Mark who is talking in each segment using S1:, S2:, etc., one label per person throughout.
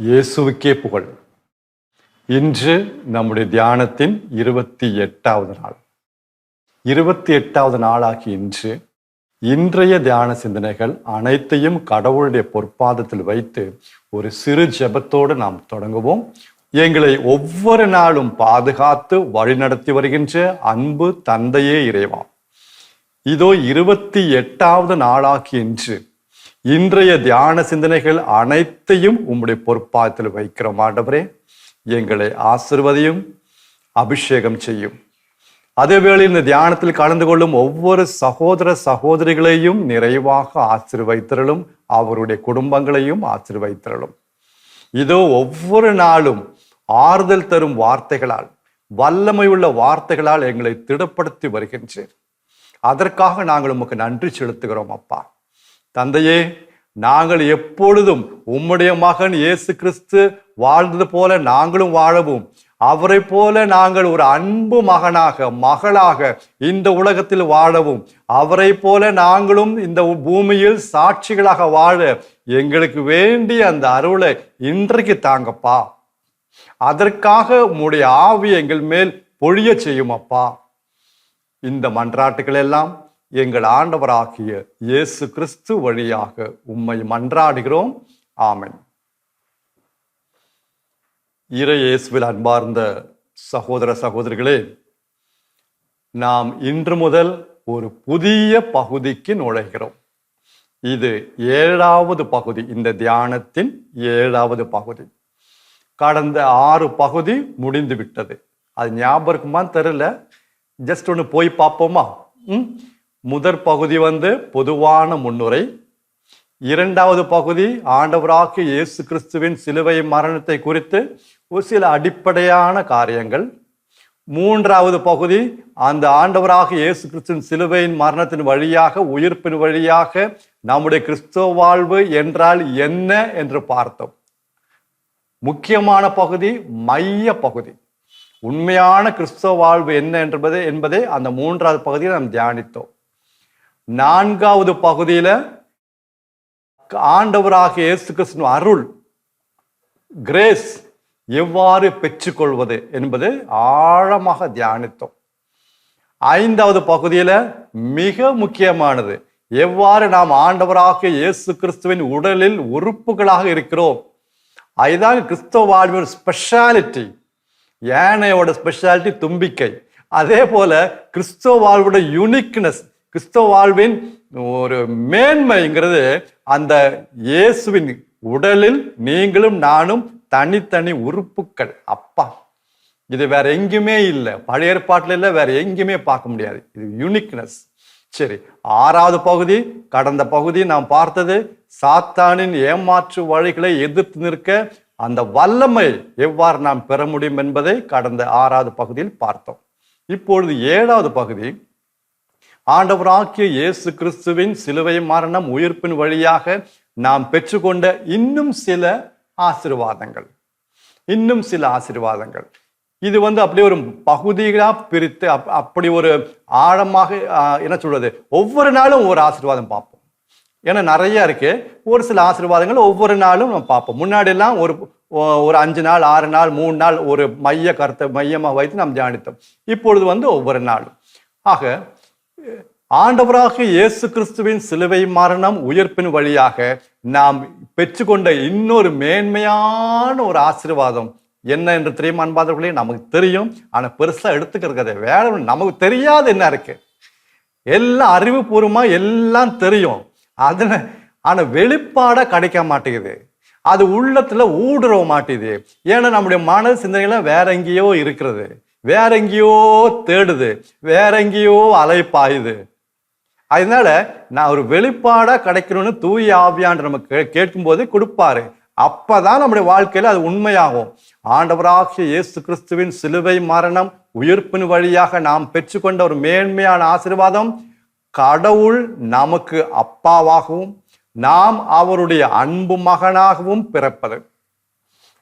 S1: இயேசுவுக்கே புகழ். இன்று நம்முடைய தியானத்தின் 28வது நாள். 28வது நாளாகிய இன்று இன்றைய தியான சிந்தனைகள் அனைத்தையும் கடவுளுடைய பொற்பாதத்தில் வைத்து ஒரு சிறு ஜெபத்தோடு நாம் தொடங்குவோம். எங்களை ஒவ்வொரு நாளும் பாதுகாத்து வழிநடத்தி வருகின்ற அன்பு தந்தையே இறைவா, இதோ 28வது நாளாகிய இன்று இன்றைய தியான சிந்தனைகள் அனைத்தையும் உம்முடைய பொற்பாதத்தில் வைக்கிறோம். ஆண்டவரே, எங்களை ஆசீர்வதியும், அபிஷேகம் செய்யும். அதேவேளை இந்த தியானத்தில் கலந்து கொள்ளும் ஒவ்வொரு சகோதர சகோதரிகளையும் நிறைவாக ஆசீர்வதித்தருளும், அவருடைய குடும்பங்களையும் ஆசீர்வதித்தருளும். இதோ ஒவ்வொரு நாளும் ஆறுதல் தரும் வார்த்தைகளால், வல்லமையுள்ள வார்த்தைகளால் எங்களை திடப்படுத்தி வருகின்றேன். அதற்காக நாங்கள் உமக்கு நன்றி செலுத்துகிறோம். அப்பா தந்தையே, நாங்கள் எப்பொழுதும் உம்முடைய மகன் இயேசு கிறிஸ்து வாழ்ந்தது போல நாங்களும் வாழவும், அவரை போல நாங்கள் ஒரு அன்பு மகனாக மகளாக இந்த உலகத்தில் வாழவும், அவரை போல நாங்களும் இந்த பூமியில் சாட்சிகளாக வாழ எங்களுக்கு வேண்டிய அந்த அருளை இன்றைக்கு தாங்கப்பா. அதற்காக உம்முடைய ஆவி எங்கள் மேல் பொழிய செய்யும் அப்பா. இந்த மன்றாட்டுகள் எல்லாம் எங்கள் ஆண்டவராகிய இயேசு கிறிஸ்து வழியாக உம்மை மன்றாடுகிறோம். ஆமென். இறை இயேசுவில் அன்பார்ந்த சகோதர சகோதரிகளே, நாம் இன்று முதல் ஒரு புதிய பகுதிக்கு நுழைகிறோம். இது 7வது பகுதி, இந்த தியானத்தின் 7வது பகுதி. கடந்த 6 பகுதி முடிந்து விட்டது. அது ஞாபகமான்னு தெரியல, ஜஸ்ட் ஒன்று போய் பார்ப்போமா? முதற் பகுதி பொதுவான முன்னுரை. 2வது பகுதி ஆண்டவராகிய இயேசு கிறிஸ்துவின் சிலுவை மரணத்தை குறித்து ஒரு சில அடிப்படையான காரியங்கள். 3வது பகுதி அந்த ஆண்டவராகிய இயேசு கிறிஸ்துவின் சிலுவையின் மரணத்தின் வழியாக, உயிர்ப்பின் வழியாக நம்முடைய கிறிஸ்தவ வாழ்வு என்றால் என்ன என்று பார்த்தோம். முக்கியமான பகுதி, மைய பகுதி, உண்மையான கிறிஸ்தவ வாழ்வு என்ன என்பதை அந்த 3வது பகுதியில் நாம் தியானித்தோம். 4வது பகுதியில ஆண்டவராகிய இயேசு கிறிஸ்துவின் அருள், கிரேஸ் எவ்வாறு பெற்றுக்கொள்வது என்பது ஆழமாக தியானித்தோம். 5வது பகுதியில மிக முக்கியமானது, எவ்வாறு நாம் ஆண்டவராகிய இயேசு கிறிஸ்துவின் உடலில் உறுப்புகளாக இருக்கிறோம். அதுதான் கிறிஸ்தவ வாழ்வின் ஸ்பெஷாலிட்டி. யானையோட ஸ்பெஷாலிட்டி தும்பிக்கை. அதே போல கிறிஸ்தவ வாழ்வோட யூனிக்னஸ், கிறிஸ்தவ வாழ்வின் ஒரு மேன்மைங்கிறது அந்த இயேசுவின் உடலில் நீங்களும் நானும் தனித்தனி உறுப்புகள். அப்பா, இது வேற எங்கேயுமே இல்லை, பழைய ஏற்பாட்டில் இல்லை, வேற எங்கேயுமே பார்க்க முடியாது. இது யூனிக்னஸ். சரி, 6வது பகுதி, கடந்த பகுதி நாம் பார்த்தது சாத்தானின் ஏமாற்று வழிகளை எதிர்த்து நிற்க அந்த வல்லமை எவ்வாறு நாம் பெற முடியும் என்பதை கடந்த 6வது பகுதியில் பார்த்தோம். இப்பொழுது 7வது பகுதி, ஆண்டவராகிய இயேசு கிறிஸ்துவின் சிலுவை மரணம், உயிர்ப்பின் வழியாக நாம் பெற்றுக்கொண்ட இன்னும் சில ஆசீர்வாதங்கள். இது அப்படியே ஒரு பகுதிகளா பிரித்து அப்படி ஒரு ஆழமாக என்ன சொல்றது, ஒவ்வொரு நாளும் ஒரு ஆசீர்வாதம் பார்ப்போம். ஏன்னா நிறைய இருக்கு. ஒரு சில ஆசீர்வாதங்கள் ஒவ்வொரு நாளும் நம்ம பார்ப்போம். முன்னாடி எல்லாம் ஒரு 5 நாள் 6 நாள் 3 நாள் ஒரு மைய கருத்தை மையமாக வைத்து நாம் தியானித்தோம். இப்பொழுது ஒவ்வொரு நாளும். ஆக ஆண்டவராகிய இயேசு கிறிஸ்துவின் சிலுவை மரணம், உயிர்ப்பின் வழியாக நாம் பெற்றுக்கொண்ட இன்னொரு மேன்மையான ஒரு ஆசீர்வாதம் என்ன என்று தெரியும் அன்பாதவர்களே? நமக்கு தெரியும், ஆனா பெருசா எடுத்துக்கிறது வேற. நமக்கு தெரியாது என்ன இருக்கு, எல்லாம் அறிவுபூர்வமா எல்லாம் தெரியும். ஆனா வெளிப்பாடா கிடைக்க மாட்டேங்குது, அது உள்ளத்துல ஊடுருவ மாட்டேங்குது. ஏன்னா நம்முடைய மன சிந்தனைகள் வேற எங்கேயோ இருக்கிறது, வேற எங்கேயோ தேடுது, வேற எங்கேயோ அலைப்பாயுது. அதனால நான் ஒரு வெளிப்பாடா கிடைக்கணும்னு தூய ஆவியான் நமக்கு கேட்கும் போது கொடுப்பாரு. அப்பதான் நம்முடைய வாழ்க்கையில அது உண்மையாகும். ஆண்டவராகிய இயேசு கிறிஸ்துவின் சிலுவை மரணம், உயிர்ப்பின் வழியாக நாம் பெற்றுக்கொண்ட ஒரு மேன்மையான ஆசீர்வாதம், கடவுள் நமக்கு அப்பாவாகவும் நாம் அவருடைய அன்பு மகனாகவும் பிறப்பது.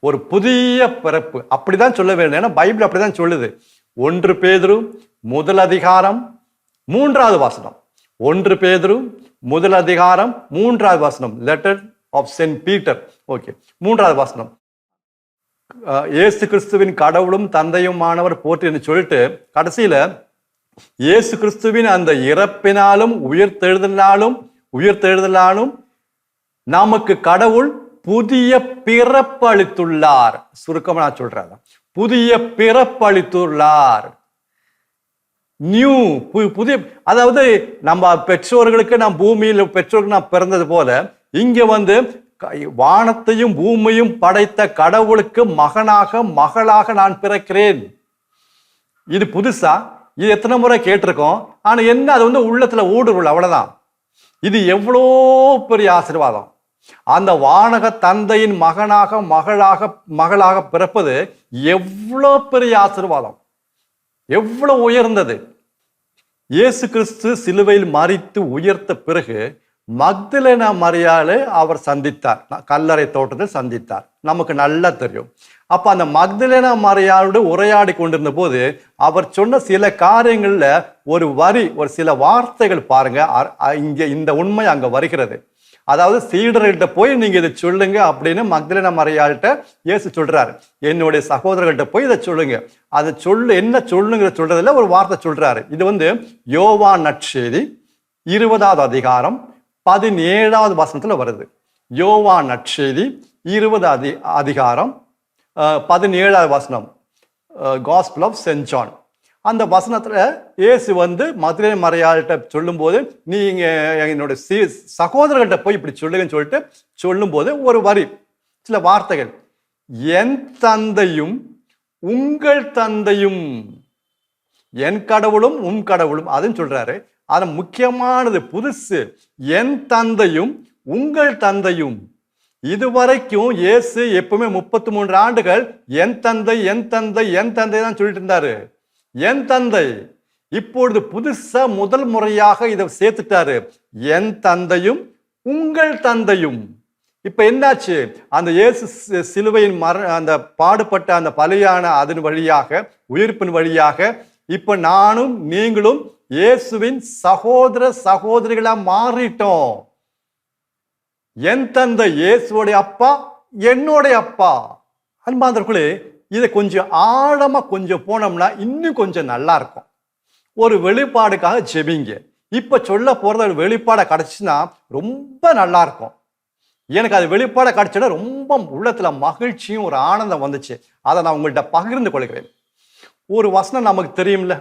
S1: ஒரு புதிய பிறப்பு, அப்படிதான் சொல்ல வேண்டும். ஏன்னா பைபிள் அப்படிதான் சொல்லுது. 1 பேதுரு 1 அதிகாரம் 3வது வசனம். 1 பேதுரு 1 அதிகாரம் 3வது வசனம். Letter of Saint Peter. Okay, 3வது வசனம். இயேசு கிறிஸ்துவின் கடவுளும் தந்தையுமானவர் போற்றி என்று சொல்லிட்டு கடைசியில இயேசு கிறிஸ்துவின் அந்த இறப்பினாலும் உயிர்த்தெழுதலாலும் நமக்கு கடவுள் புதிய பிறப்பு அளித்துள்ளார். சுருக்கமா நான் சொல்றேன், புதிய பிறப்பு அளித்துள்ளார். புதிய, அதாவது நம்ம பெற்றோர்களுக்கு நாம் பூமியில் பெற்றோருக்கு நாம் பிறந்தது போல இங்க வானத்தையும் பூமியும் படைத்த கடவுளுக்கு மகளாக நான் பிறக்கிறேன். இது புதுசா, இது எத்தனை முறை கேட்டிருக்கோம். ஆனா என்ன, அது உள்ளத்துல ஊடுருவல், அவ்வளவுதான். இது எவ்வளோ பெரிய ஆசீர்வாதம். அந்த வானக தந்தையின் மகளாக பிறப்பது எவ்வளோ பெரிய ஆசீர்வாதம், எவ்வளவு உயர்ந்தது. இயேசு கிறிஸ்து சிலுவையில் மரித்து உயர்த்த பிறகு மக்தலேனா மரியாளை அவர் சந்தித்தார், கல்லறை தோட்டத்தில் சந்தித்தார். நமக்கு நல்லா தெரியும். அப்ப அந்த மக்தலேனா மரியாளோடு உரையாடி கொண்டிருந்த போது அவர் சொன்ன சில காரியங்கள்ல ஒரு சில வார்த்தைகள் பாருங்க. இங்க இந்த உண்மை அங்க வருகிறது. அதாவது சீடர்கள்ட்ட போய் நீங்க இதை சொல்லுங்க அப்படின்னு மக்தலேனா மரியாள்கிட்ட இயேசு சொல்றாரு. என்னுடைய சகோதரர்கள்ட்ட போய் இதை சொல்லுங்க. அதை என்ன சொல்லுங்கிற சொல்றதுல ஒரு வார்த்தை சொல்றாரு. இது யோவான் நற்செய்தி 20வது அதிகாரம் 17வது வசனத்துல வருது. யோவான் நற்செய்தி 20வது அதிகாரம் 17வது வசனம், காஸ்பல் ஆஃப் சென்ட் ஜான். அந்த வசனத்துல இயேசு மக்தலேனா மரியாள்கிட்ட சொல்லும் போது, நீங்க என்னோட சகோதரர்கள்ட்ட போய் இப்படி சொல்லுங்கன்னு சொல்லிட்டு சொல்லும் போது ஒரு வரி, சில வார்த்தைகள், என் தந்தையும் உங்கள் தந்தையும், என் கடவுளும் உன் கடவுளும், அதுன்னு சொல்றாரு. அது முக்கியமானது, புதுசு. என் தந்தையும் உங்கள் தந்தையும். இதுவரைக்கும் இயேசு எப்பவுமே 33 ஆண்டுகள் என் தந்தை என் தந்தை என் தந்தை தான் சொல்லிட்டு இருந்தாரு. என் தந்தை. இப்பொழுது புதுசா முதல் முறையாக இதை சேர்த்துட்டாரு, என் தந்தையும் உங்கள் தந்தையும். இப்ப என்னாச்சு, அந்த இயேசு சிலுவையின் அந்த பாடுபட்ட அந்த பலியான அதன் வழியாக, உயிர்ப்பின் வழியாக இப்ப நானும் நீங்களும் இயேசுவின் சகோதர சகோதரிகளா மாறிட்டோம். என் தந்தை இயேசுவோடைய அப்பா, என்னுடைய அப்பா. அன்பாந்தர்களே, இதை கொஞ்சம் ஆழமா கொஞ்சம் போனோம்னா இன்னும் கொஞ்சம் நல்லா இருக்கும். ஒரு வெளிப்பாடுக்காக ஜெபிங்க. இப்ப சொல்ல போறது ஒரு வெளிப்பாடை கிடைச்சுன்னா ரொம்ப நல்லா இருக்கும். எனக்கு அது வெளிப்பாடை கிடைச்சா ரொம்ப உள்ளத்துல மகிழ்ச்சியும் ஒரு ஆனந்தம் வந்துச்சு. அதை நான் உங்கள்கிட்ட பகிர்ந்து கொள்கிறேன். ஒரு வசனம் நமக்கு தெரியும்ல,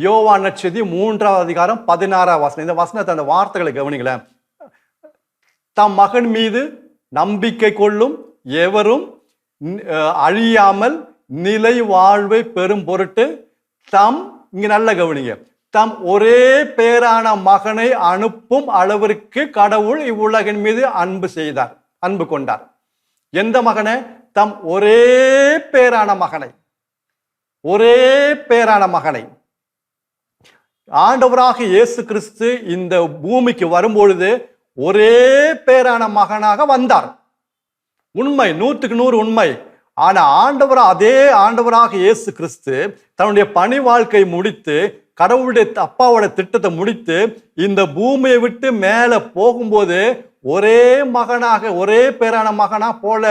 S1: யோவான் நற்செய்தி 3வது அதிகாரம் 16வது வசனம். இந்த வசனத்தை, அந்த வார்த்தைகளை கவனிங்களேன். தம் மகன் மீது நம்பிக்கை கொள்ளும் எவரும் அழியாமல் நிலை வாழ்வை பெறும் பொருட்டு இங்க நல்ல கவனிங்க, தம் ஒரே பேரான மகனை அனுப்பும் அளவிற்கு கடவுள் இவ்வுலகின் மீது அன்பு கொண்டார். எந்த மகனை? தம் ஒரே பேரான மகனை. ஆண்டவராக இயேசு கிறிஸ்து இந்த பூமிக்கு வரும்பொழுது ஒரே பேரான மகனாக வந்தார். உண்மை, 100க்கு 100 உண்மை. ஆனா அதே ஆண்டவராக இயேசு கிறிஸ்து தன்னுடைய பணி வாழ்க்கை முடித்து, கடவுளுடைய அப்பாவோட திட்டத்தை முடித்து இந்த பூமியை விட்டு மேல போகும்போது ஒரே மகனாக, ஒரே பேரான மகனா போல.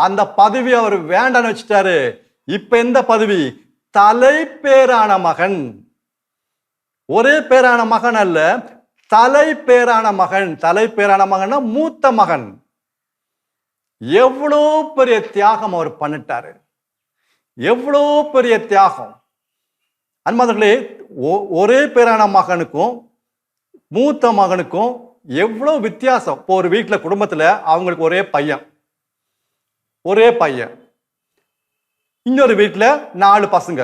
S1: அந்த பதவி அவர் வேண்டான்னு வச்சுட்டாரு. இப்ப எந்த பதவி? தலைப்பேரான மகன். ஒரே பேரான மகன் அல்ல, தலைப்பேரான மகன். தலைப்பேரான மகன்னா மூத்த மகன். எவ்வளோ பெரிய தியாகம் அவர் பண்ணிட்டாரு, எவ்வளோ பெரிய தியாகம். அன்பார்களே, ஒரே பேரான மகனுக்கும் மூத்த மகனுக்கும் எவ்வளோ வித்தியாசம். இப்போ ஒரு வீட்டுல, குடும்பத்துல அவங்களுக்கு ஒரே பையன், இன்னொரு வீட்டுல 4 பசங்க.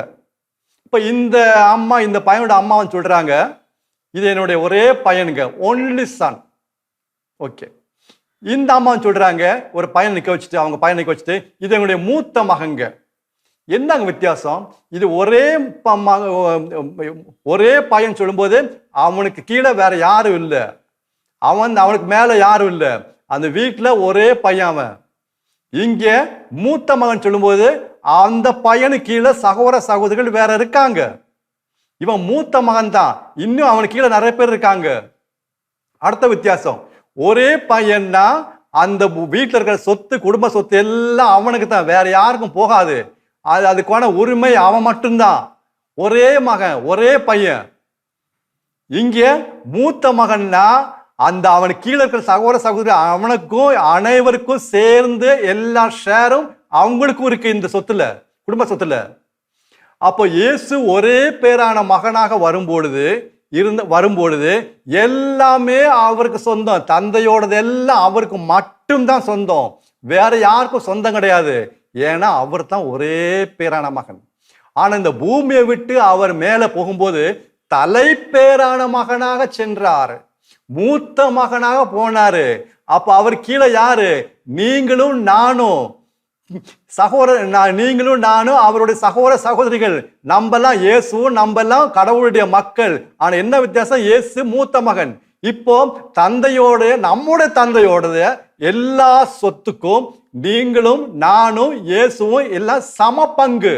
S1: இப்ப இந்த பையனோட அம்மாவும் சொல்றாங்க, இது என்னுடைய ஒரே பையனுங்க, ஒன்லி சன். ஓகே. இந்த அம்மாவும் சொல்றாங்க, ஒரு பையன் நிக்க வச்சுட்டு, அவங்க பையன் நிக்க வச்சுட்டு, இது என்னுடைய மூத்த மகங்க. என்னங்க வித்தியாசம்? இது ஒரே பையன் சொல்லும்போது அவனுக்கு கீழே வேற யாரும் இல்லை, அவனுக்கு மேல யாரும் இல்லை, அந்த வீட்டுல ஒரே பையன் அவன். இங்க மூத்த மகன் சொல்லும்போது அந்த பையனுக்கு கீழே சகோதரிகள் வேற இருக்காங்க. இவன் மூத்த மகன் தான், இன்னும் அவனுக்கு கீழே நிறைய பேர் இருக்காங்க. அடுத்த வித்தியாசம், ஒரே பையன்னா அந்த வீட்டில் இருக்கிற சொத்து, குடும்ப சொத்து எல்லாம் அவனுக்கு தான், வேற யாருக்கும் போகாது. அதுக்கான உரிமை அவன் மட்டும்தான். ஒரே மகன், ஒரே பையன். இங்கே மூத்த மகன்னா அந்த அவனுக்கு கீழே இருக்கிற சகோதர சகோதரி அவனுக்கும் அனைவருக்கும் சேர்ந்து எல்லா ஷேரும் அவங்களுக்கும் இருக்கு இந்த சொத்துல, குடும்ப சொத்துல. அப்போ இயேசு ஒரே பேரான மகனாக வரும்பொழுது எல்லாமே அவருக்கு சொந்தம். தந்தையோடது எல்லாம் அவருக்கு மட்டும்தான் சொந்தம், வேற யாருக்கும் சொந்தம் கிடையாது. ஏன்னா அவர் தான் ஒரே பேரான மகன். ஆனா இந்த பூமியை விட்டு அவர் மேல போகும்போது தலைப்பேரான மகனாக சென்றார், மூத்த மகனாக போனாரு. அப்ப அவர் கீழே யாரு? நீங்களும் நானும், நீங்களும் நானும் அவருடைய சகோதர சகோதரிகள். நம்பெல்லாம் இயேசுவும் நம்பெல்லாம் கடவுளுடைய மக்கள். ஆனா என்ன வித்தியாசம்? இயேசு மூத்த மகன். இப்போ தந்தையோட, நம்முடைய தந்தையோட எல்லா சொத்துக்கும் நீங்களும் நானும் இயேசுவும் எல்லாம் சம பங்கு.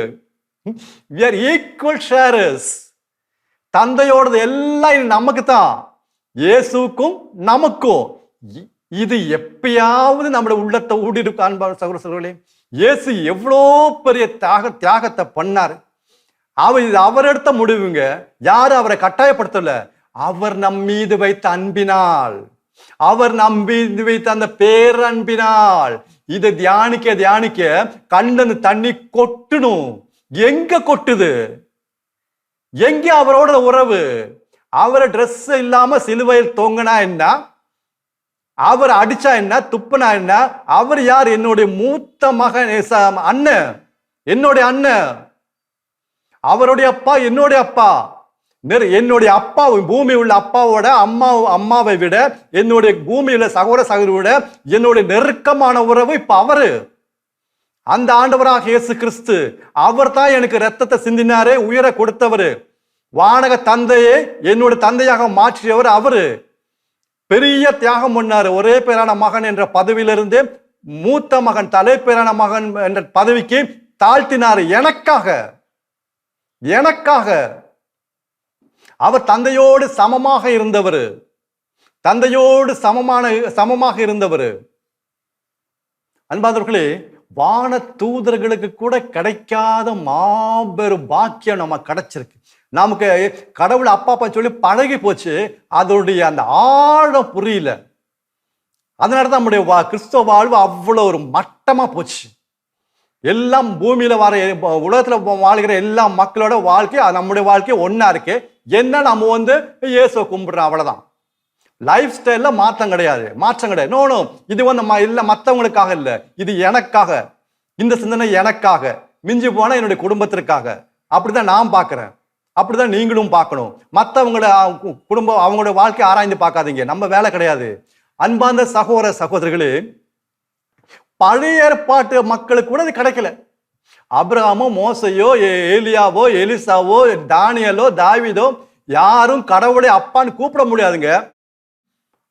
S1: we are equal sharers. தந்தையோடது எல்லாம் நமக்கு தான், இயேசுக்கும் நமக்கும். இது எப்பயாவது நம்முடைய உள்ளத்தை ஊடிருக்கு அன்பான சகோதர சகோதரர்களே. இயேசு எவ்வளோ பெரிய தியாகத்தை பண்ணாரு. அவர் எடுத்த முடிவுங்க. யாரு அவரை கட்டாயப்படுத்தல, அவர் நம் மீது வைத்த அன்பினால், அவர் நம் மீது வைத்த அந்த பேரன்பினால். இதை தியானிக்க தியானிக்க கண்ணு தண்ணி கொட்டணும். எங்க கொட்டுது? எங்க அவரோட உறவு? அவரை ட்ரெஸ் இல்லாம சிலுவையில் தொங்கினா என்ன, அவர் அடிச்சா என்ன, துப்புனா என்ன? அவர் யார்? என்னுடைய மூத்த மகன், அண்ணன், என்னுடைய அண்ணன். அவருடைய அப்பா என்னுடைய அப்பா. என்னுடைய அப்பா, பூமி உள்ள அப்பாவோட அம்மாவை விட, என்னுடைய பூமியில சகோதர சகோதரி விட என்னுடைய நெருக்கமான உறவு இப்ப அவரு. அந்த ஆண்டவராக இயேசு கிறிஸ்து, அவர் தான் எனக்கு ரத்தத்தை சிந்தினாரே, உயிரை கொடுத்தவரு. வானக தந்தையே என்னோட தந்தையாக மாற்றியவர் அவரு. பெரிய தியாகம் பண்ணாரு. ஒரே பேரான மகன் என்ற பதவியிலிருந்து மூத்த மகன், தலைப்பேரான மகன் என்ற பதவிக்கு தாழ்த்தினாரு. எனக்காக அவர் தந்தையோடு சமமாக இருந்தவர், தந்தையோடு சமமாக இருந்தவர். அன்பாதவர்களே, வான தூதர்களுக்கு கூட கிடைக்காத மாபெரும் பாக்கியம் நமக்கு கிடைச்சிருக்கு. நமக்கு கடவுள் அப்பா அப்பா சொல்லி பழகி போச்சு, அதோடைய அந்த ஆழம் புரியல. அதனால தான் நம்முடைய கிறிஸ்தவ வாழ்வு அவ்வளோ ஒரு மட்டமா போச்சு. எல்லாம் பூமியில வர, உலகத்துல வாழ்கிற எல்லா மக்களோட வாழ்க்கை நம்முடைய வாழ்க்கை ஒன்னா இருக்கு. என்ன நம்ம இயேசுவை கும்பிடுறோம், அவ்வளவுதான். லைஃப் ஸ்டைல்ல மாற்றம் கிடையாது. நோ, இது இல்ல மற்றவங்களுக்காக இல்ல, இது எனக்காக. இந்த சிந்தனை எனக்காக, மிஞ்சி போனா என்னுடைய குடும்பத்திற்காக. அப்படிதான் நான் பாக்குறேன், அப்படிதான் நீங்களும் பார்க்கணும். மற்றவங்களோட குடும்பம், அவங்களோட வாழ்க்கை ஆராய்ந்து பார்க்காதீங்க, நம்ம வேலை கிடையாது. அன்பார்ந்த சகோதர சகோதரிகளே, பழைய ஏற்பாட்டு மக்களுக்கு கூட அது கிடைக்கல. அபிரகாமோ, மோசையோ, ஏலியாவோ, எலிசாவோ, தானியலோ, தாவீதோ யாரும் கடவுளை அப்பான்னு கூப்பிட முடியாதுங்க.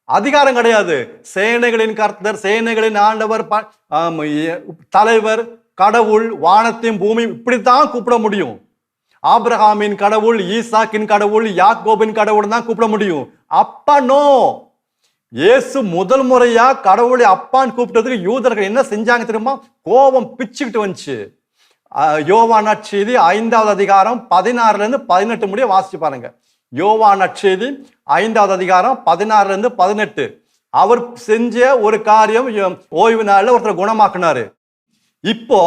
S1: அதிகாரம் கிடையாது. சேனைகளின் கர்த்தர், சேனைகளின் ஆண்டவர், தலைவர், கடவுள், வானத்தையும் பூமி, இப்படித்தான் கூப்பிட முடியும். ஆபிரகாமின் கடவுள், ஈசாக்கின் கடவுள், யாக்கோபின் கடவுள் தான் கூப்பிட முடியும். அப்பா நோ. இயேசு முதல் முறையா கடவுளை அப்பான்னு கூப்பிட்டதுக்கு யூதர்கள் என்ன செஞ்சாங்க தெரியுமா? கோபம் பிச்சுக்கிட்டு வந்துச்சு. யோவான் நற்செய்தி 5வது அதிகாரம் 16ல இருந்து 18 முடிய வாசிச்சு பாருங்க. யோவான் நற்செய்தி 5வது அதிகாரம் 16ல இருந்து 18. அவர் செஞ்ச ஒரு காரியம், ஓய்வு நாள்ல ஒருத்தர் குணமாக்குனாரு. இப்போ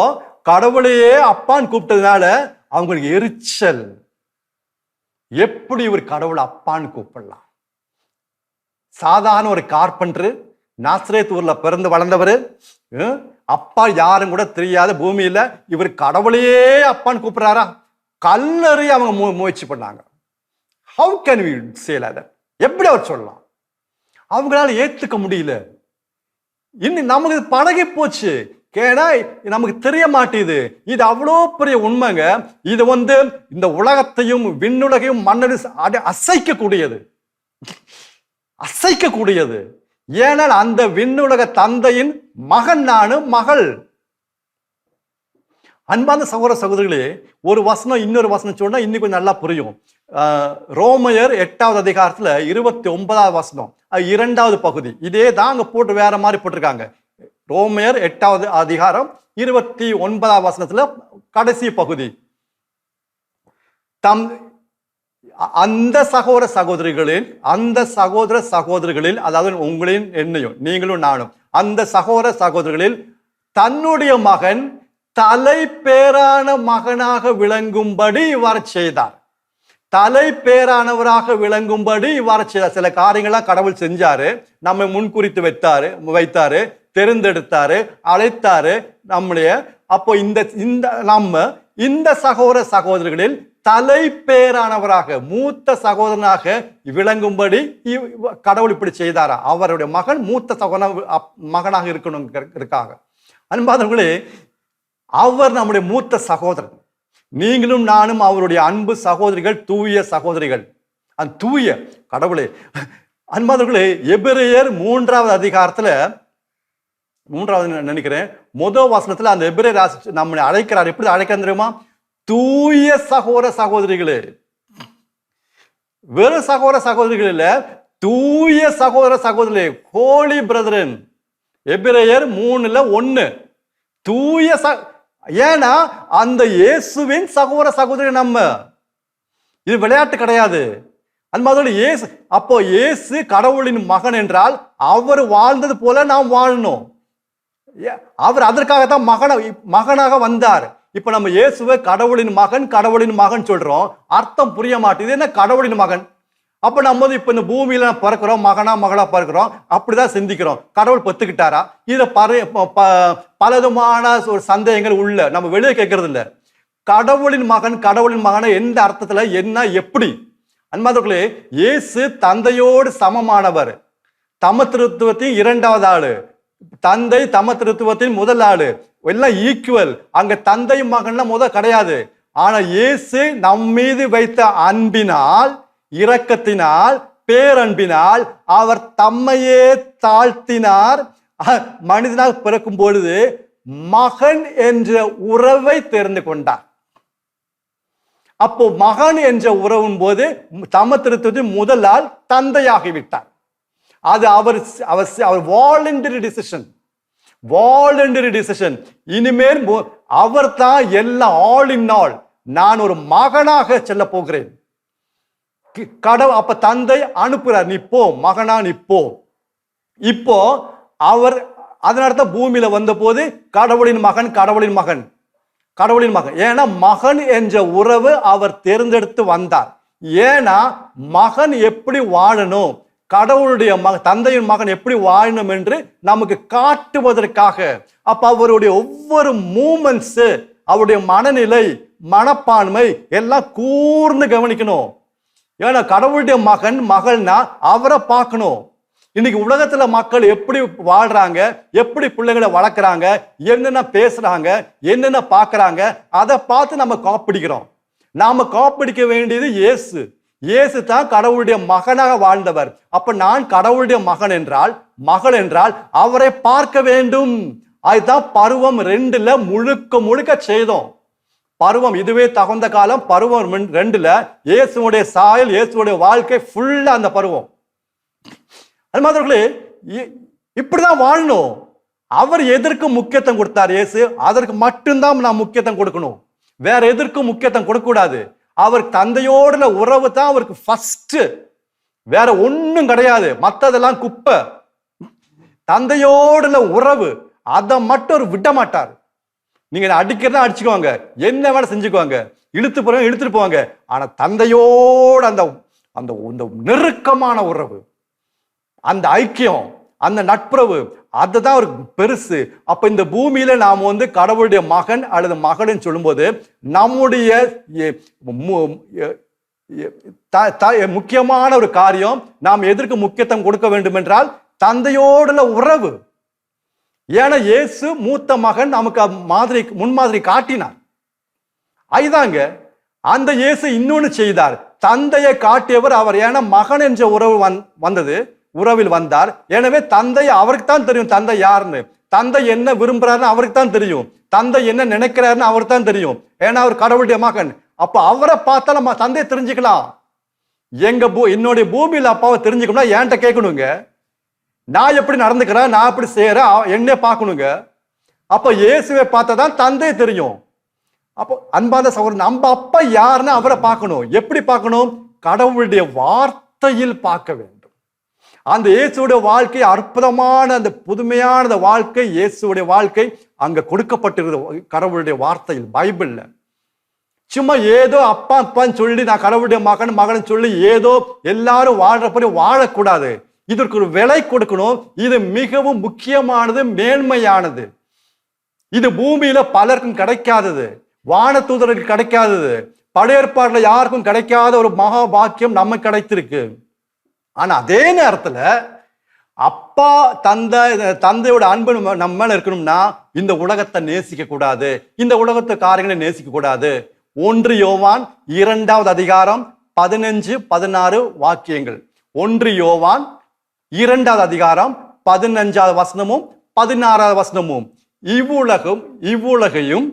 S1: கடவுளையே அப்பான்னு கூப்பிட்டதுனால அவங்களுக்கு எரிச்சல். எப்படி இவர் கடவுளை அப்பான்னு கூப்பிடலாம்? சாதாரண ஒரு கார்பெண்டர், நாசரேத் ஊர்ல பிறந்து வளர்ந்தவர், அப்பா யாரும் கூட தெரியாத பூமியில இவர் கடவுளையே அப்பான்னு கூப்பிடுறாரா? கல்லறி அவங்க முயற்சி பண்ணாங்க. How can we say like that? எப்படி அவர் சொல்லலாம்? அவங்களால ஏத்துக்க முடியல. இன்னும் நமக்கு பழகி போச்சு, கேடா நமக்கு தெரிய மாட்டேது. இது அவ்வளோ பெரிய உண்மைங்க. இது இந்த உலகத்தையும் விண்ணுலகையும் மண்ணடி அசைக்கக்கூடியது. ஏனால் அந்த விண்ணுலக தந்தையின் மகன் நானு, மகள். அன்பார்ந்த சகோதர சகோதரிகளே, ஒரு வசனம் இன்னொரு வசனம் சொன்னா இன்னும் கொஞ்சம் நல்லா புரியும். ரோமையர் 8வது அதிகாரத்துல 29வது வசனம், 2வது பகுதி. இதே தான் அங்க போட்டு வேற மாதிரி போட்டிருக்காங்க. ரோமையர் 8வது அதிகாரம் 29வது வசனத்துல கடைசி பகுதி. அந்த சகோதர சகோதரிகளில், அதாவது உங்களின் என்னையும் நீங்களும் நானும், அந்த சகோதர சகோதரிகளில் தன்னுடைய மகன் தலைப்பேரான மகனாக விளங்கும்படி இவ்வாறு செய்தார். தலைப்பேரானவராக விளங்கும்படி இவ்வாறு செய்தார். சில காரியங்கள்லாம் கடவுள் செஞ்சாரு, நம்ம முன்குறித்து வைத்தாரு, தெரிந்தெடுத்தாரு, அழைத்தாரு நம்முடைய. அப்போ நம்ம இந்த சகோதர சகோதரிகளில் தலைப்பேரானவராக, மூத்த சகோதரனாக விளங்கும்படி கடவுள் இப்படி செய்தாரா? அவருடைய மகன் மூத்த மகனாக இருக்கணுங்கிறதுக்காக. அன்பாதவர்களே, அவர் நம்முடைய மூத்த சகோதரன். நீங்களும் நானும் அவருடைய அன்பு சகோதரிகள், தூய சகோதரிகள். அந்த தூய கடவுளே, அன்பாதவர்களே, எபிரேயர் 3வது அதிகாரத்துல, 3வது நினைக்கிறேன், முதல் வசனத்துல அந்த எபிரேயர் நம்மளை அழைக்கிறார். எப்படி அழைக்கிறார் தெரியுமா? தூய சகோதர சகோதரிகளே. வெறும் சகோதர சகோதரிகள் இல்ல, தூய சகோதர சகோதரிகளே, ஹோலி பிரதரன். எபிரேயர் 3:1 தூய ஏன்னா அந்த இயேசுவின் சகோதர சகோதரி நம்ம. இது விளையாட்டு கிடையாது. அன்பாதோடு இயேசு, அப்போ இயேசு கடவுளின் மகன் என்றால் அவர் வாழ்ந்தது போல நாம் வாழணும். அவர் அதற்காகத்தான் மகனாக வந்தார். இப்ப நம்ம இயேசுவை கடவுளின் மகன் சொல்றோம், அர்த்தம் புரிய மாட்டேது. என்ன கடவுளின் மகன்? அப்ப நம்ம இப்ப இந்த பூமியில பிறக்கிறோம், மகளா பிறக்கிறோம், அப்படிதான் சிந்திக்கிறோம். கடவுள் பெத்துக்கிட்டாரா? இத பலவிதமான ஒரு சந்தேகங்கள் உள்ள, நம்ம வெளியே கேட்கறது இல்ல. கடவுளின் மகனை எந்த அர்த்தத்துல, என்ன, எப்படி? அன்பாதவர்களே, இயேசு தந்தையோடு சமமானவர். தம திருத்துவத்தின் 2வது ஆளு, தந்தை தம திருத்துவத்தின் முதல் ஆளு, எல்லாம் ஈக்குவல். அங்க தந்தை மகன்லாம் கிடையாது. ஆனா இயேசு நம் மீது வைத்த அன்பினால், இரக்கத்தினால், பேரன்பினால் அவர் தம்மையே தாழ்த்தினார். மனிதனாக பிறக்கும் பொழுது மகன் என்ற உறவை தெரிந்து கொண்டார். அப்போ மகன் என்ற உறவின் போது தம திருத்துவத்தின் முதல் ஆள் தந்தையாகிவிட்டார். அது அவர் வாலண்டரி டிசிஷன். இனிமேல் அவர் தான் எல்லாம், ஆல் இன் ஆல். நான் ஒரு மகனாக செல்ல போகிறேன். கடவுள் அப்ப தந்தை அனுப்புறார், நீ போ மகனா, நீ போ. இப்போ அவர் அதனால பூமியில வந்த போது கடவுளின் மகன். ஏன்னா மகன் என்ற உறவு அவர் தேர்ந்தெடுத்து வந்தார். ஏன்னா மகன் எப்படி வாழணும், கடவுளுடைய தந்தையின் மகன் எப்படி வாழணும் என்று நமக்கு காட்டுவதற்காக. அப்ப அவருடைய ஒவ்வொரு மூமெண்ட்ஸ், அவருடைய மனநிலை, மனப்பான்மை எல்லாம் கூர்ந்து கவனிக்கணும். ஏன்னா கடவுளுடைய மகள்னா அவரை பார்க்கணும். இன்னைக்கு உலகத்துல மக்கள் எப்படி வாழ்றாங்க, எப்படி பிள்ளைகளை வளர்க்குறாங்க, என்னென்ன பேசுறாங்க, என்னென்ன பார்க்கறாங்க, அதை பார்த்து நம்ம காப்பிடிக்கிறோம். நாம காப்பிடிக்க வேண்டியது இயேசு தான் கடவுளுடைய மகனாக வாழ்ந்தவர். அப்ப நான் கடவுளுடைய மகள் என்றால் அவரை பார்க்க வேண்டும். அதுதான் பருவம் 2ல முழுக்க செய்தோம். பருவம் இதுவே தகுந்த காலம். பருவம் 2ல இயேசுடைய சாயல், இயேசுடைய வாழ்க்கை ஃபுல்லா அந்த பருவம். அது மாதிரிகளே, இப்படிதான் வாழணும். அவர் எதற்கு முக்கியத்துவம் கொடுத்தார் இயேசு, அதற்கு மட்டும்தான் நாம் முக்கியத்துவம் கொடுக்கணும். வேற எதற்கும் முக்கியத்துவம் கொடுக்க கூடாது. அவர் தந்தையோட உறவு தான் அவருக்கு ஃபர்ஸ்ட், வேற ஒண்ணும் கிடையாது. மற்றதெல்லாம் குப்பை. தந்தையோட உறவு, அதை மட்டும் விட மாட்டார். நீங்க அடிக்கிறதா அடிச்சுக்குவாங்க, என்ன வேணா செஞ்சுக்குவாங்க, இழுத்துட்டு போவாங்க. ஆனா தந்தையோட அந்த நெருக்கமான உறவு, அந்த ஐக்கியம், அந்த நட்புறவு, அதுதான் ஒரு பெருசு. அப்ப இந்த பூமியில நாம் கடவுளுடைய மகன் அல்லது மகள்னு சொல்லும்போது நம்முடைய முக்கியமான ஒரு காரியம், நாம் எதற்கு முக்கியத்துவம் கொடுக்க வேண்டும் என்றால் தந்தையோட உறவு. ஏன்னா இயேசு மூத்த மகன் நமக்கு முன்மாதிரி காட்டினார். அதுதாங்க அந்த இயேசு இன்னொன்னு செய்தார், தந்தையை காட்டியவர் அவர். ஏன்னா மகன் என்ற உறவு உறவில் வந்தார். எனவே தந்தை, அவருக்கு தான் தெரியும் தந்தை யாருன்னு. தந்தை என்ன விரும்புறாருன்னு அவருக்கு தான் தெரியும். தந்தை என்ன நினைக்கிறாருன்னு அவருக்கு தான் தெரியும். ஏன்னா அவர் கடவுளுடைய மகன். அப்ப அவரை பார்த்தா நம்ம தந்தையை தெரிஞ்சுக்கலாம். என்னுடைய பூமியில அப்பாவை தெரிஞ்சுக்கணும்னா என்கிட்ட கேட்கணுங்க. நான் எப்படி நடந்துக்கிறேன், நான் எப்படி செய்யறேன், என்ன பார்க்கணுங்க. அப்ப இயேசுவை பார்த்தா தான் தந்தையை தெரியும். அப்போ அன்பான சகோதரன், நம்ம அப்பா யாருன்னு அவரை பார்க்கணும். எப்படி பார்க்கணும்? கடவுளுடைய வார்த்தையில் பார்க்க வேண்டும். அந்த இயேசுடைய வாழ்க்கை அற்புதமான, அந்த புதுமையான வாழ்க்கை, இயேசுடைய வாழ்க்கை அங்க கொடுக்கப்பட்டிருக்கிறது கடவுளுடைய வார்த்தையில், பைபிள்ல. சும்மா ஏதோ அப்பா அப்பான்னு சொல்லி நான் கடவுளுடைய மகன் சொல்லி ஏதோ எல்லாரும் வாழ்றப்படி வாழக்கூடாது. இதற்கு ஒரு விலை கொடுக்கணும். இது மிகவும் முக்கியமானது, மேன்மையானது. இது பூமியில பலருக்கும் கிடைக்காதது, வானதூதருக்கு கிடைக்காதது, பழைய ஏற்பாடுல யாருக்கும் கிடைக்காத ஒரு மகா பாக்கியம் நமக்கு கிடைத்திருக்கு. ஆனா அதே நேரத்துல அப்பா தந்தையோட அன்பு நம்ம மேல இருக்கணும்னா இந்த உலகத்தை நேசிக்க கூடாது, இந்த உலகத்து காரியங்களை நேசிக்க கூடாது. 1 யோவான் 2வது அதிகாரம் 15-16 வாக்கியங்கள். 1 யோவான் 2வது அதிகாரம் 15வது வசனமும் 16வது வசனமும். இவ்வுலகையும்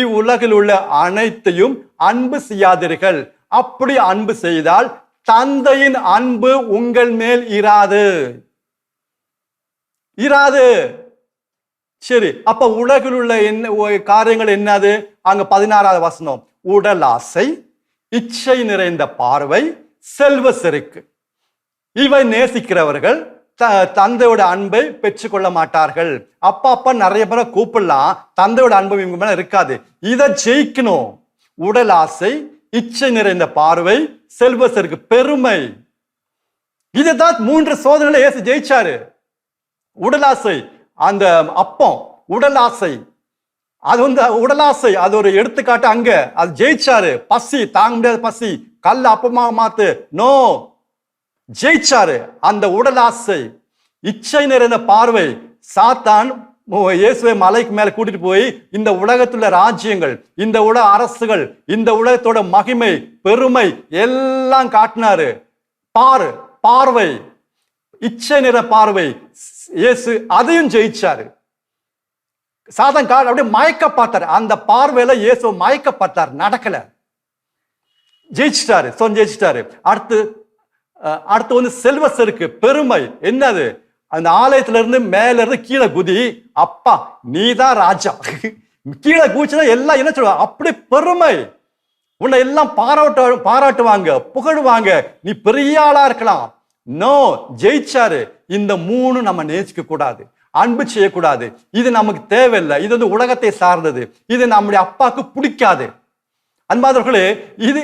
S1: இவ்வுலகில் உள்ள அனைத்தையும் அன்பு செய்யாதீர்கள். அப்படி அன்பு செய்தால் தந்தையின் அன்பு உங்கள் மேல் இராது. சரி, அப்ப உலகில் உள்ள காரியங்கள் என்னது? அங்க 16வது வசனம், உடல் ஆசை, இச்சை நிறைந்த பார்வை, செல்வ செருக்கு, இவை நேசிக்கிறவர்கள் தந்தையோட அன்பை பெற்றுக்கொள்ள மாட்டார்கள். அப்பா நிறைய பேரை கூப்பிடலாம், தந்தையோட அன்பு இவங்க மேல இருக்காது. இதை ஜெயிக்கணும். உடல் ஆசை, இச்சை நிறைந்த பார்வை, செல்வ செருக்கு, பெருமை. இதுதான் 3 சோதனைகளை இயேசு ஜெயிச்சாரு. உடலாசை, அந்த அப்பம் உடலாசை, அது உடலாசை, அது ஒரு எடுத்துக்காட்டு. அங்க அது ஜெயிச்சாரு. பசி, தாங்க முடியாத பசி, கல் அப்பமா மாத்து, நோ, ஜெயிச்சாரு அந்த உடலாசை. இச்சை நிறைந்த பார்வை, சாத்தான் இயேசுவை மலைக்கு மேல கூட்டிட்டு போய் இந்த உலகத்துல ராஜ்யங்கள், இந்த உலக அரசுகள், இந்த உலகத்தோட மகிமை, பெருமை எல்லாம் காட்டினாரு. பார்வை, இச்சை நிற பார்வை, இயேசு அதையும் ஜெயிச்சாரு. சாத்தான் அப்படியே மயக்க பார்த்தாரு. அந்த பார்வையில இயேசு மயக்க பார்த்தார், நடக்கல, ஜெயிச்சிட்டாரு. அடுத்து செல்வ செருக்கு, பெருமை. என்னது? அந்த ஆலயத்துல இருந்து மேல இருந்து கீழே குதி, அப்பா நீதான் ராஜா, கீழே குதிச்சுதான் எல்லாம் என்ன சொல்லுவாங்க, அப்படி பெருமை. உன்னை எல்லாம் பாராட்டுவாங்க, புகழுவாங்க, நீ பெரிய ஆளா இருக்கலாம். நோ, ஜெயிச்சாரு. இந்த 3 நம்ம நேசிக்க கூடாது, அன்பு செய்யக்கூடாது. இது நமக்கு தேவையில்லை. இது உலகத்தை சார்ந்தது. இது நம்முடைய அப்பாவுக்கு பிடிக்காது. அன்பாதவர்களே, இது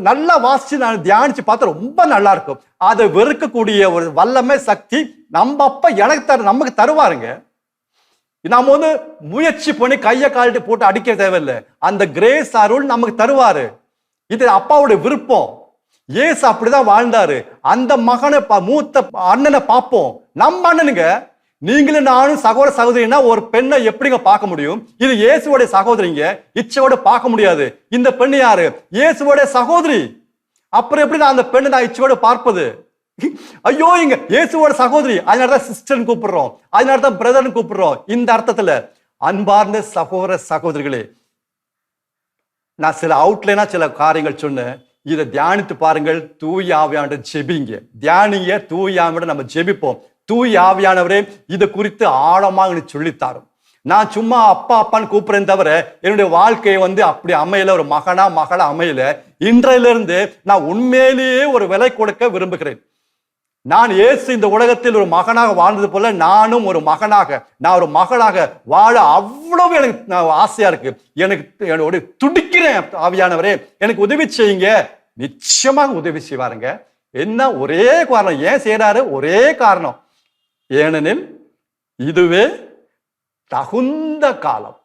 S1: நல்லா வாசிச்சு நான் தியானிச்சு பார்த்தா ரொம்ப நல்லா இருக்கும். அதை வெறுக்கக்கூடிய ஒரு வல்லமை, சக்தி நம்ம அப்பா நமக்கு தருவாருங்க. நாம முயற்சி பண்ணி கையை காலிட்டு போட்டு அடிக்க தேவையில்லை. அந்த கிரேஸ் அருள் நமக்கு தருவாரு. இது அப்பாவுடைய விருப்பம். இயேசு அப்படிதான் வாழ்ந்தாரு. அந்த மகனை, மூத்த அண்ணனை பார்ப்போம். நம்ம அண்ணனுங்க, நீங்களும் நானும் சகோதர சகோதரினா ஒரு பெண்ணை எப்படிங்க பார்க்க முடியும்? இது இயேசுவோட சகோதரிங்க, இச்சையோட பார்க்க முடியாது. இந்த பெண்ணு யாரு? இயேசுவோட சகோதரி. அப்புறம் எப்படி நான் அந்த பெண்ணை நான் இச்சையோட பார்ப்பது? ஐயோ, இங்க இயேசுவோட சகோதரி, அதனாலதான் சிஸ்டர்னு கூப்பிடுறோம், அதனாலதான் பிரதர்னு கூப்பிடுறோம். இந்த அர்த்தத்துல அன்பார்ந்த சகோதர சகோதரிகளே, நான் சில அவுட்லைனா சில காரியங்கள் சொன்னேன். இதை தியானித்து பாருங்கள். தூய ஆவியானோட ஜெபிங்க, தியானிங்க. தூய ஆவியோட நம்ம ஜெபிப்போம். தூய ஆவியானவரே இது குறித்து ஆழமாக சொல்லித்தாரும். நான் சும்மா அப்பா அப்பான்னு கூப்பிடுறேன் தவிர என்னுடைய வாழ்க்கையை அப்படி அமையல, ஒரு மகளா அமையல. இன்றையிலிருந்து நான் உண்மையிலேயே ஒரு விலை கொடுக்க விரும்புகிறேன். நான் இயேசு இந்த உலகத்தில் ஒரு மகனாக வாழ்ந்தது போல நானும் ஒரு மகனாக, நான் ஒரு மகளாக வாழ அவ்வளவு எனக்கு ஆசையா இருக்கு. எனக்கு துடிக்கிறேன். ஆவியானவரே எனக்கு உதவி செய்யுங்க. நிச்சயமாக உதவி செய்வாருங்க. என்ன ஒரே காரணம், ஏன் செய்யறாரு? ஒரே காரணம், ஏனெனில் இதுவே தகுந்த காலம்.